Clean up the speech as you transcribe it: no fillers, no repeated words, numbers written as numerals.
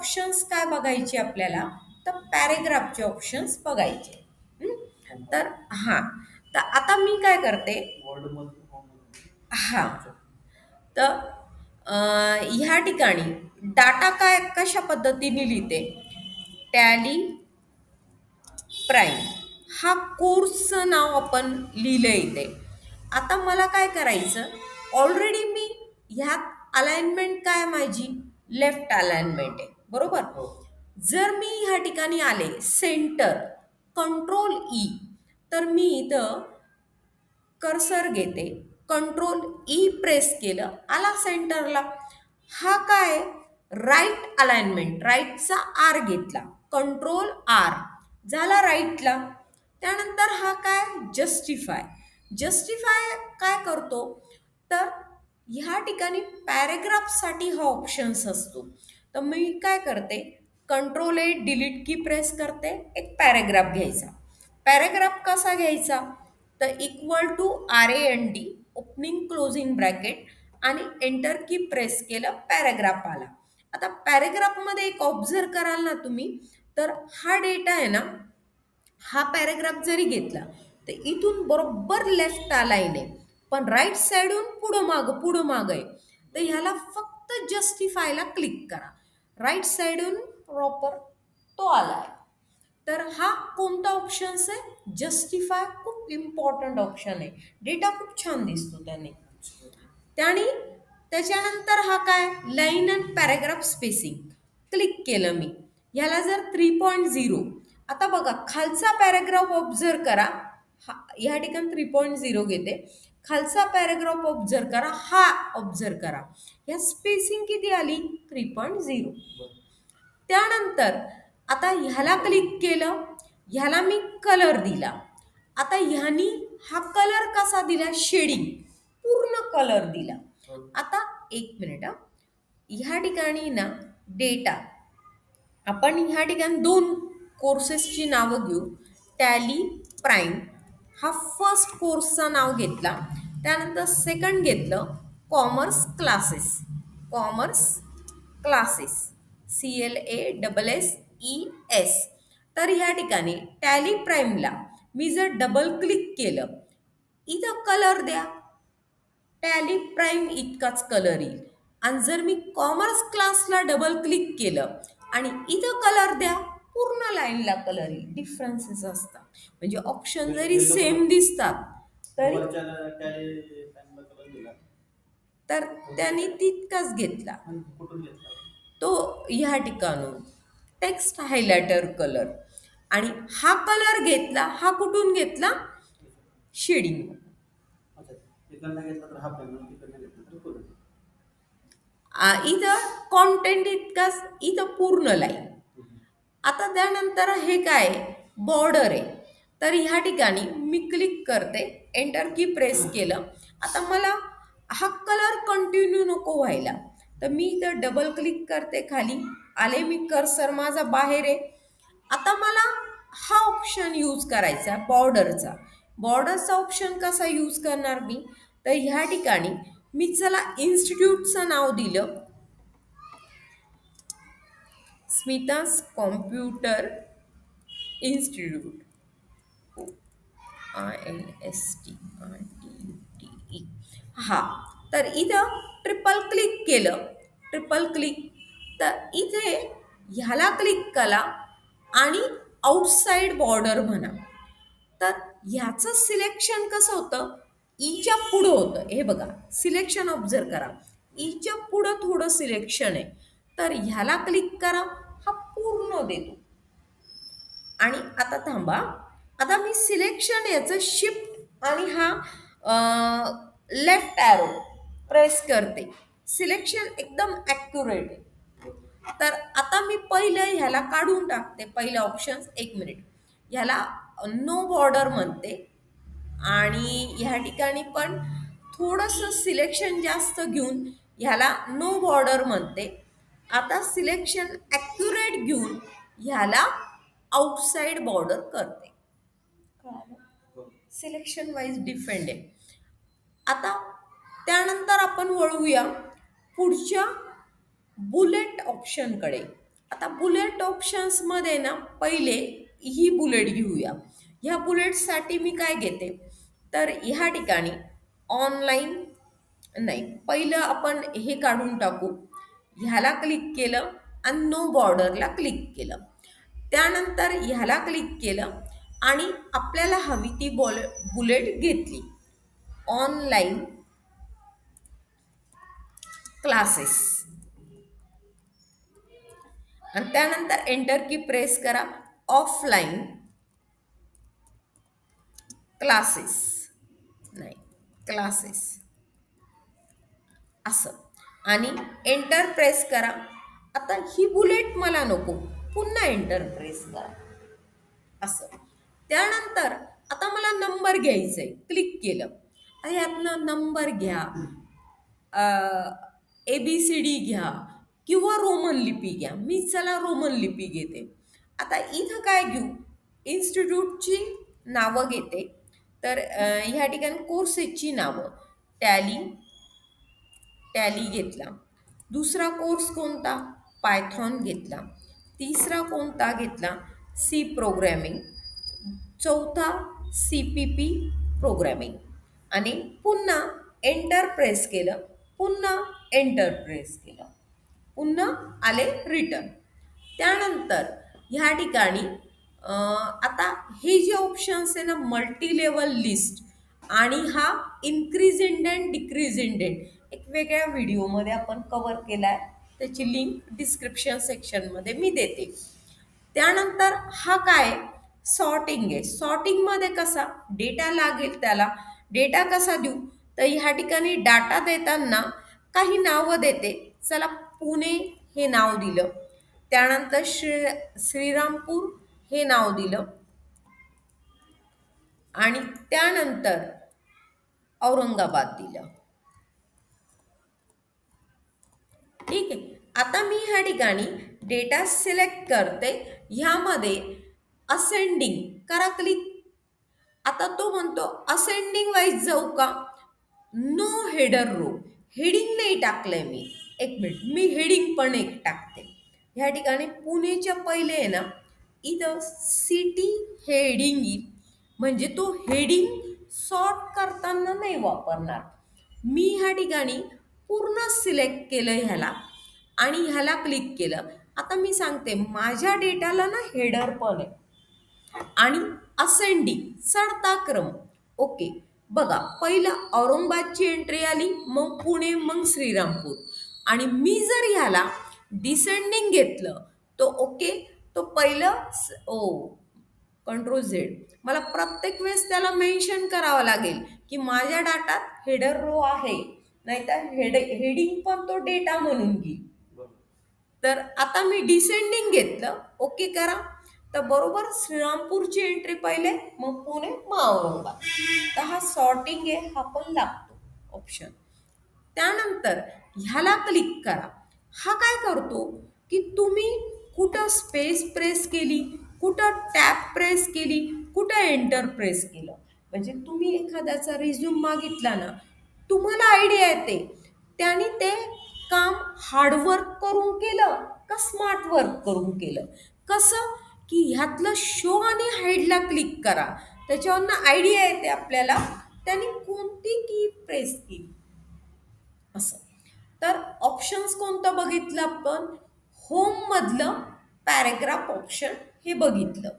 Options काय बघायचे आपल्याला, तर पॅरेग्राफचे ऑप्शन्स बघायचे. तर हां, तर आता मी काय करते, हां, तर ह्या ठिकाणी डाटा काय कशा पद्धतीने लिहिते, टॅली प्राईम हा कोर्सचं नाव आपण लिहिलं इथे. आता मला काय करायचं, ऑलरेडी मी ह्यात अलाइनमेंट काय माझी लेफ्ट अलाइनमेंट आहे, बरोबर. जर मी ह्या ठिकाणी आले सेंटर कंट्रोल ई, तर मी इथं कर्सर घेते, कंट्रोल ई प्रेस केलं, आला सेंटरला. हा काय राईट अलाइनमेंट, राईटचा आर घेतला, कंट्रोल आर झाला राईटला. त्यानंतर हा काय जस्टिफाय, जस्टिफाय काय करतो, तर ह्या ठिकाणी पॅरेग्राफसाठी हा ऑप्शन्स असतो. तर मी काय करते, control A delete key press करते, एक पॅरेग्राफ घ्यायचा. पॅरेग्राफ कसा घ्यायचा, तर equal to RAND opening closing bracket आणि एंटर की प्रेस केलं, पॅरेग्राफ आला. आता पॅरेग्राफमध्ये एक ऑब्झर्व कराल ना तुम्ही, तर हा डेटा आहे ना, हा पॅरेग्राफ जरी घेतला तर इथून बरोबर लेफ्ट अलाइन आहे, पण राईट साईडहून पुढं मागं आहे. तर ह्याला फक्त जस्टिफायला क्लिक करा, राईट साईडहून प्रॉपर तो आला आहे. तर हा कोणता ऑप्शन्स आहे, जस्टिफाय. खूप इम्पॉर्टंट ऑप्शन आहे, डेटा खूप छान दिसतो त्याने. त्याच्यानंतर हा काय line and paragraph spacing click केलं मी, ह्याला जर 3.0. आता बघा खालचा पॅरेग्राफ ऑब्झर्व करा, ह्या ठिकाणी 3.0 घेते, खालचा पॅरेग्राफ ऑब्झर्व करा, हा ऑब्झर्व करा, ह्या स्पेसिंग किती आली 3.0. त्यानंतर आता ह्याला क्लिक केलं, ह्याला मी कलर दिला. आता ह्यानी हा कलर कसा दिला, शेडिंग पूर्ण कलर दिला. आता एक मिनिट, ह्या ठिकाणी ना डेटा आपण ह्या ठिकाणी 2 कोर्सेसची नावं घेऊ. टॅली प्राईम हा फर्स्ट कोर्सचा नाव घेतला, त्यानंतर सेकंड घेतलं commerce classes, commerce classes CLASSES. तर ह्या ठिकाणी टॅली प्राईमला मी जर डबल क्लिक केलं, इथं कलर द्या, टॅली प्राईम इतकाच कलर येईल. आणि जर मी कॉमर्स क्लासला डबल क्लिक केलं आणि इथं कलर द्या, पूर्ण लाईनला कलर येईल. डिफरन्सेस असतात, म्हणजे ऑप्शन जरी सेम दिसतात तरी तर त्यांनी तितकाच घेतला तो ह्या ठिकाणून टेक्स्ट हायलायटर कलर. आणि हा कलर घेतला, हा कुठून घेतला, शेडिंग. इथं कॉन्टेंट इतकाच, इथं पूर्ण लाईन. आता त्यानंतर हे काय बॉर्डर आहे, तर ह्या ठिकाणी मी क्लिक करते, एंटर की प्रेस केलं. आता मला हा कलर कंटिन्यू नको व्हायला, तर मी इथं डबल क्लिक करते, खाली आले मी, कर्सर माझा बाहेर आहे. आता मला हा ऑप्शन यूज करायचा बॉर्डरचा. बॉर्डरचा ऑप्शन कसा यूज करणार मी, तर ह्या ठिकाणी मी चला इन्स्टिट्यूटचं नाव दिलं, स्मिताज कॉम्प्युटर इन्स्टिट्यूट, INSTITUTE. हा, तर इथं ट्रिपल क्लिक केलं, ट्रिपल क्लिक, तर इथे ह्याला क्लिक करा आणि आउटसाइड बॉर्डर म्हणा. तर ह्याचं सिलेक्शन कसं होतं, ईच्या पुढं होतं, हे बघा सिलेक्शन ऑब्झर्व करा, ईच्या पुढं थोडं सिलेक्शन आहे. तर ह्याला क्लिक करा, हा पूर्ण देतो. आणि आता थांबा, आता मी सिलेक्शन याचं शिफ्ट आणि हा लेफ्ट ॲरो प्रेस करते, सिलेक्शन एकदम ॲक्युरेट आहे. तर आता मी पहिलं ह्याला काढून टाकते, पहिलं ऑप्शन, एक मिनिट, ह्याला नो बॉर्डर म्हणते आणि ह्या ठिकाणी पण थोडंसं सिलेक्शन जास्त घेऊन ह्याला नो बॉर्डर म्हणते. आता सिलेक्शन ॲक्युरेट घेऊन ह्याला आउटसाइड बॉर्डर करते, सिलेक्शन वाईज डिफेंड आहे. आता त्यानंतर आपण वळूया पुढच्या बुलेट ऑप्शनकडे. आता बुलेट ऑप्शन्समध्ये ना पहिले ही बुलेट घेऊया. ह्या बुलेटसाठी मी काय घेते, तर ह्या ठिकाणी ऑनलाईन नाही, पहिलं आपण हे काढून टाकू. ह्याला क्लिक केलं आणि नो बॉर्डरला क्लिक केलं. त्यानंतर ह्याला क्लिक केलं आणि आपल्याला हवी ती बुलेट घेतली. ऑनलाईन क्लासेस आणि त्यानंतर एंटर की प्रेस करा. ऑफलाईन क्लासेस नाही, क्लासेस असं आणि एंटर प्रेस करा. आता ही बुलेट मला नको, पुन्हा एंटर प्रेस करा असं. त्यानंतर आता मला नंबर घ्यायचा आहे, क्लिक केलं. आता यातनं नंबर घ्या, ABCD घ्या किंवा रोमन लिपी घ्या. मी चला रोमन लिपी घेते. आता इथं काय घेऊ, इन्स्टिट्यूटची नावं घेते. तर ह्या ठिकाणी कोर्सेसची नावं, टॅली टॅली घेतला. दुसरा कोर्स कोणता, पायथॉन घेतला. तिसरा कोणता घेतला, सी प्रोग्रॅमिंग. चौथा CPP प्रोग्रॅमिंग. आणि पुन्हा एंटर प्रेस केलं, पुन्हा एंटर प्रेस केलं, पुन्हा आले रिटर्न. त्यानंतर ह्या ठिकाणी आता हे जे ऑप्शन्स आहे ना, मल्टी लेवल लिस्ट आणि हा इन्क्रीज इंडेंट डिक्रीज इंडेंट एक वेगळ्या व्हिडिओमध्ये आपण कव्हर केला आहे. त्याची लिंक डिस्क्रिप्शन सेक्शनमध्ये मी देते. त्यानंतर हा काय, सॉर्टिंग आहे. सॉर्टिंगमध्ये कसा डेटा लागेल त्याला डेटा कसा देऊ, तर ह्या ठिकाणी डाटा देताना काही नावं देते. चला, पुणे हे नाव दिलं. त्यानंतर श्रीरामपूर हे नाव दिलं आणि त्यानंतर औरंगाबाद दिलं. ठीक आहे. आता मी ह्या ठिकाणी डेटा सिलेक्ट करते. ह्यामध्ये असेंडिंग करा क्लिक. आता तो म्हणतो असेंडिंग वाईज जाऊ का, नो हेडर रो. हेडिंग नाही टाकलंय मी. एक मिनिट, मी हेडिंग पण एक टाकते. ह्या ठिकाणी पुणेच्या पहिले आहे ना, इथं सिटी हेडिंग येईल, म्हणजे तो हेडिंग सॉर्ट करताना नाही वापरणार. मी ह्या ठिकाणी पूर्ण सिलेक्ट केलं ह्याला आणि ह्याला क्लिक केलं. आता मी सांगते, माझ्या डेटाला ना हेडर पण आहे आणि असेंडिंग चढता क्रम. ओके, बघा, पहिलं औरंगाबादची एंट्री आली, मग पुणे, मग श्रीरामपूर. आणि मी जर ह्याला डिसेंडिंग घेतलं तो ओके, तो पहिलं कंट्रोल Z. मला प्रत्येक वेळेस त्याला मेन्शन करावं लागेल की माझ्या डाटात हेडर रो आहे, नाहीतर हेडिंग पण तो डेटा म्हणून घेईल. तर आता मी डिसेंडिंग घेतलं, ओके करा. तर बरोबर श्रीरामपूरची एंट्री पहिले, मग पुणे, मग औरंगाबाद. तर हा सॉर्टिंग आहे, हा पण लागतो ऑप्शन. त्यानंतर ह्याला क्लिक करा. हा काय करतो की तुम्ही कुठं स्पेस प्रेस केली, कुठं टॅब प्रेस केली, कुठं एंटर प्रेस केलं, म्हणजे तुम्ही एखाद्याचा रिझ्यूम मागितला ना, तुम्हाला आयडिया येते त्याने ते काम हार्डवर्क करून केलं का स्मार्ट वर्क करून केलं. कसं की ह्यातलं शो आणि हाईडला क्लिक करा, त्याच्यावरनं आयडिया येते आपल्याला त्याने कोणती की प्रेस केली असं. तर ऑप्शन्स कोणतं बघितलं आपण, होममधलं पॅरेग्राफ ऑप्शन हे बघितलं.